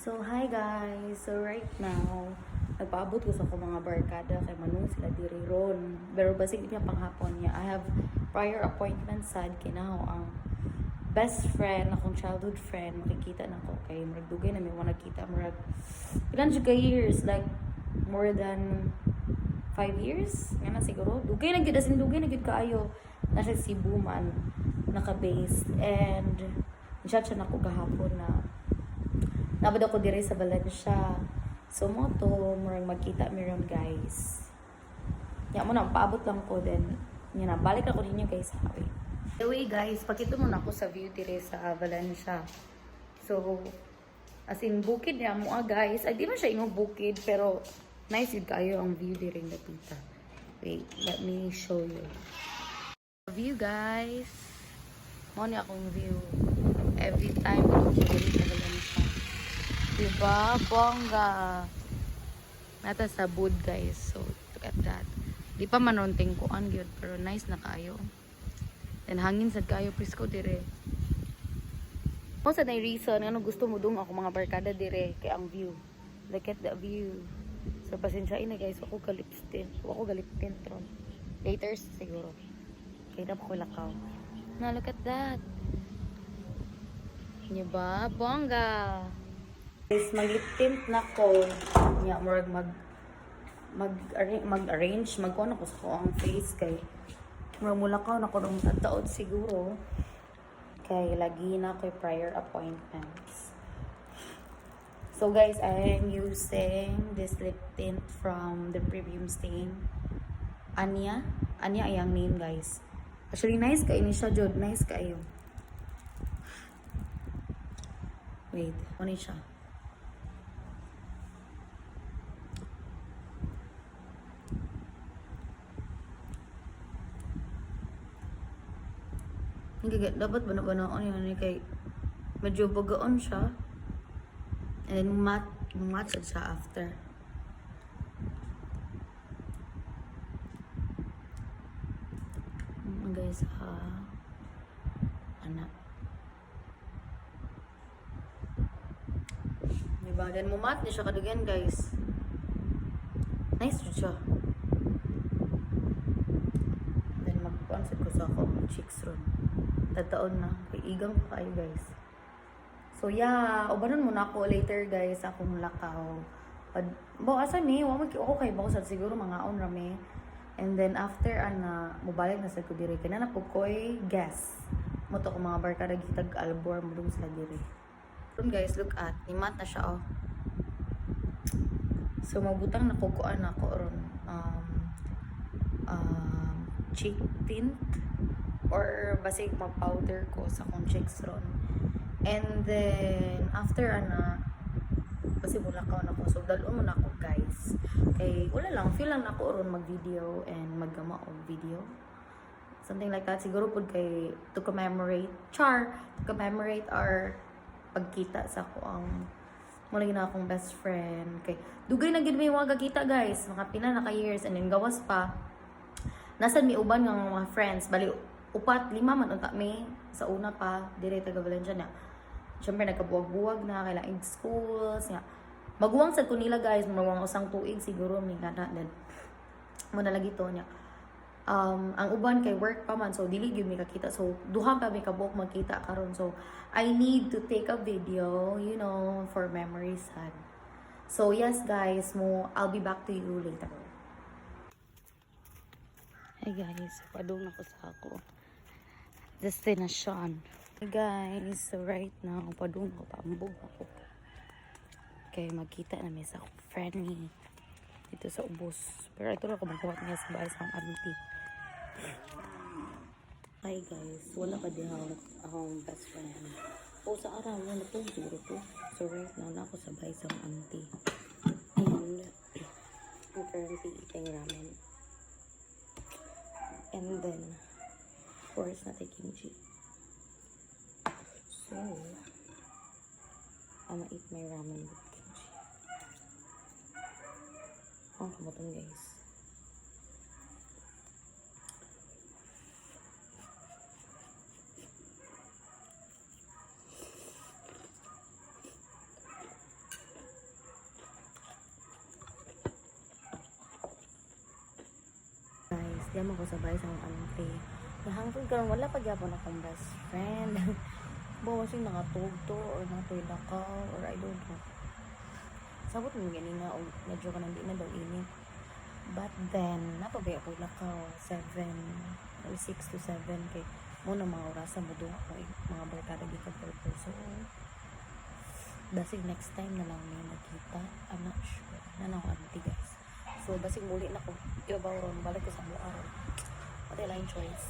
So, hi guys! So, right now, nagpaabot ko sa akong mga barkada kay Manong sila diri ron. Pero basig niya panghapon niya. I have prior appointment sad kinaw ang best friend, akong childhood friend, makikita na ko kay magdugay na may mga nakita murag ilan siya ka years, like more than 5 years nga na siguro. Dugay na gyud as in dugay na gyud kaayo. Nasa Cebu man naka-base and chat siya nako gahapon na nabad ako diri sa Valencia. So mo to, murag magkita meron guys. Ya mo na, paabot lang ko then. Yan na, balik ako ninyo guys. Okay. Anyway guys, pakita mo na ako sa view diri sa Valencia. So, as in bukid niya mo guys. Ay di man siya imong bukid pero nice yun kayo ang view diri nga pita. Wait, let me show you. View guys. Mo ni akong view. Every time ako diri sa Valencia. Diba? Bongga. Nata sa wood guys. So, look at that. Di pa manonting kuan gyud pero nice na kayo. Then hangin sad kayo presko dire. Po sa day reason ano gusto mo dong ako mga barkada dire kay ang view. Look at the view. So pasensya ina guys, ako galiptin. Ako galiptin tron. Later siguro. Kay na ko lakaw. Na look at that. Diba? Bongga. Guys, mag-lip tint na ko. Nya murag mag-arrange magkuha na ko sa ang face kay mula ka na ko nung tataod siguro kay lagi na ko prior appointments. So guys, I am using this lip tint from the Premium Stain. Anya ay ang name guys. Actually nice kay ni siya jud, nice kayo. Wait, ano siya? Hindi, dapat banaan yun kay medyo bagaon siya and then match siya after. Guys anak diba then mumat ni siya kadugan guys, nice siya. Then mag-concept ko sa akong cheeks ron tataon na kay igang pa kayo guys. So yeah, ubanon muna ako later guys akong lakaw. Bo asa ni wa ako kay bako sad siguro mga on rami. And then after ana mobalik na sa ko diri kana na koy guess mo to ko mga barkada gitag albor mo dun sila diri. So guys, look at nimat na siya oh. So magbutang na kukuan ako ron cheek tint or basig mag-powder ko sa kong cheeks ron. And then, after kasi mula ka na ko. So, dalon mo na ako guys. Kay, wala lang, feel lang na ako ron mag-video and maggama og video. Something like that. Siguro po kay, to commemorate our pagkita sa ako ang mula na akong best friend. Kay, dugay na gid may waga kita guys. Mga pina na ka-years and then gawas pa. Nasaan mi uban ng mga friends. Bali, upat, 5 man unta may sa una pa dire taga Valencia na. Syempre nagkabuwag-buwag na kailangan schools nga. Maguwang sad ko nila guys, maguwang usang tuig siguro mi kana then mo na lagi to niya. Ang uban kay work pa man so dili gyud mi kakita. So duha pa mi kabuok magkita karon. So I need to take a video, you know, for memories sad. So yes guys, I'll be back to you later. Hey guys, padung na ko sa ako destination. Hey guys, so right now, padung ko, paambog ako. Okay, magkita na may sa friend ni dito sa ubos. Pero ito lang ako magkawat niya sa bahay sa auntie. Hi guys, wala pa din akong best friend. O sa araw, wala po siguro po. So right now, na ako sa bahay sa auntie. And I'm currently eating ramen. And then, of course, natin kimchi. So, I'm gonna eat my ramen with kimchi. Ang kamutan guys. Diyan ako sabay sa mga auntie. Nahangtod karon wala pa gyapon akong best friend. Bawa sing nakatugto or natoy lakaw or I don't know. Sabot mo ganina o medyo ka hindi na daw init. But then, napabaya po lakaw 7 or 6 to 7 kay muna mga orasan mo doon ako mga barkada di ka purple. So, basig next time na lang may nakita. I'm not sure. Na ako auntie guys. So, basig muli na ko. Ibabaw ron. Balik ko sa buong araw. Pati line choice.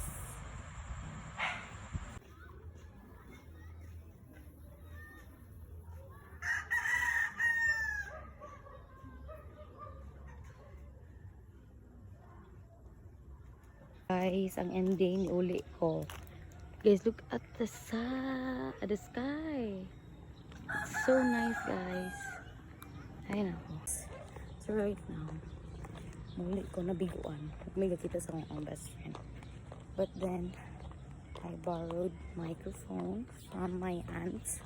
Guys, ang ending uli ko. Guys, look at the sky. It's so nice, guys. Ayun ako. So right now, muli ko nabiguan. May kita sa akong best friend. But then, I borrowed microphone from my aunts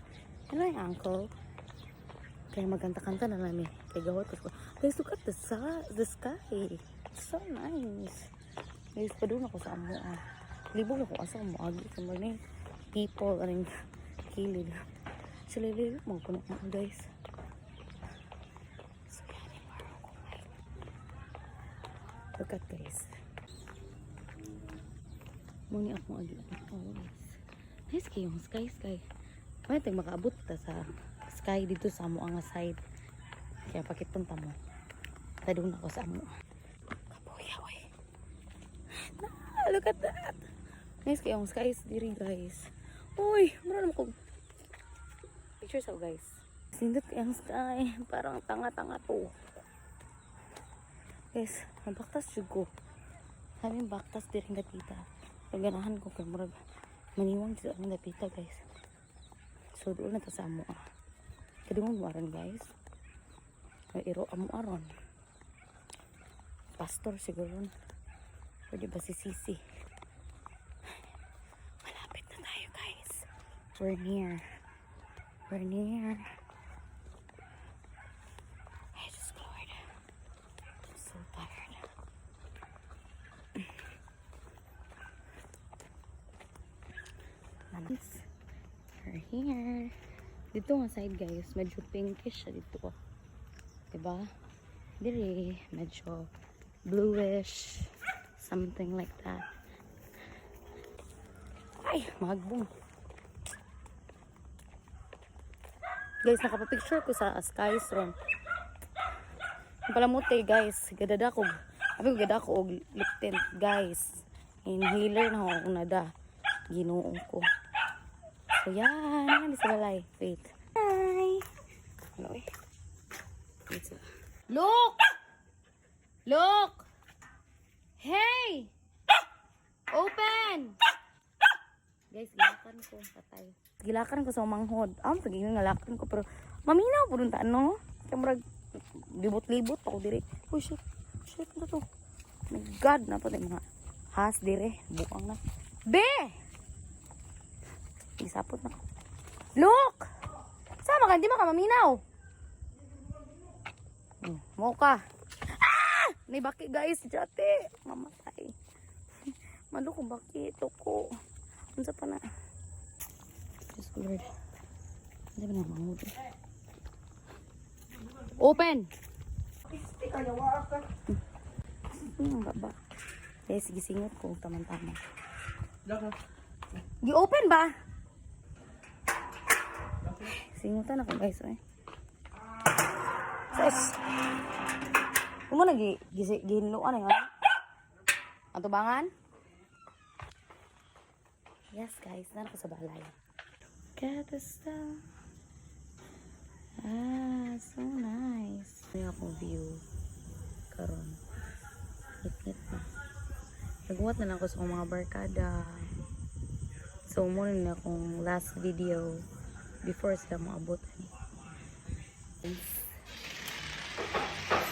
and my uncle. Kaya magkanta-kanta na namin. Kaya gawat ko. Guys, look at the sky. It's so nice. Guys, pa doon ako sa amo. Libog ako asa mo agi. Kamar na people aring kilid. Sila libog mga puno na guys. So yan, parang ko mic. Look at guys. Muni ako agi. Oh guys. Nice kayo yung sky. May tayong makaabot ta sa sky dito sa amo ang side. Kaya pakipunta mo. Doon ako sa amo. Look at that. Nice kayong skies diri guys. Uy, meron ako pictures ako guys. Sindot kayang sky. Parang tanga-tanga to. Guys, mabaktas jud ko. Sabi yung baktas diri nga tita. Paganahan ko kay murag maniwang jud ang napita guys. So doon na to sa amo. Kadungog mo aron guys. May iro amo aron. Pastor siguro. Pwede ba si Sisi? Malapit na tayo guys. We're near. I just Lord. I'm so tired. Nice. We're here. Dito nga side guys, medyo pinkish siya dito. Diba? Diri, medyo bluish. Something like that. Ay, magbong. Guys, nakapapicture ko sa skies ron. Yung pala mute guys. Gadada ko. Sabi ko gadada ko og lip tint guys. Inhaler na ako nada. Ginuong ko. So yan. Yan sa balay. Wait. Hi. Hello eh. Wait sila. Look! Look! Hey! Open! Guys, gilakan ko. Patay. Gilakan ko sa manghod. Pagiging ngalakan ko. Pero, maminaw po dun taan, no? Kaya libot-libot ako dire. Oh, shit. Shit, ano to? My God, na po tayo mga has dire. Bukang na. Be! Isapot na. Look! Sama ka, hindi mo ka maminaw. Mo ka. May baki guys, jate. Mamatay. Malo ko baki. Ito ko. Unsa pa na. Just Lord. Hindi ba na mahod? Open! Ano nga ba? Eh, sige singot ko. Tama-tama. Di-open ba? Singutan ako guys. Sus! Kung mo nag-ginluan nga. Ang tubangan? Yes guys, nana ko sa balay. Look at the star. So nice. May akong view. Karon. Hit na. Nagbuhat na lang ako sa mga barkada. So muna na akong last video before sila maabot.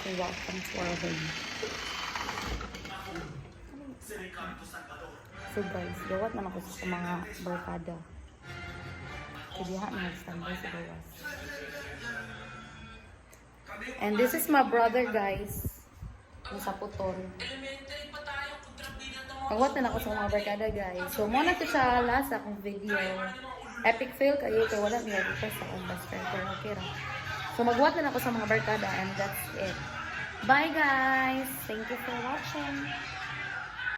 Welcome to our home. So guys, gawat na ako sa mga barkada. Kadiha na standby sa gawas. And this is my brother guys. Yung sa puton. Magwat na ako sa mga barkada guys. So mo na to siya last akong video. Epic fail kayo kay wala niya dito sa akong best friend pero okay ra. So magwat na ako sa mga barkada and that's it. Bye guys. Thank you for watching.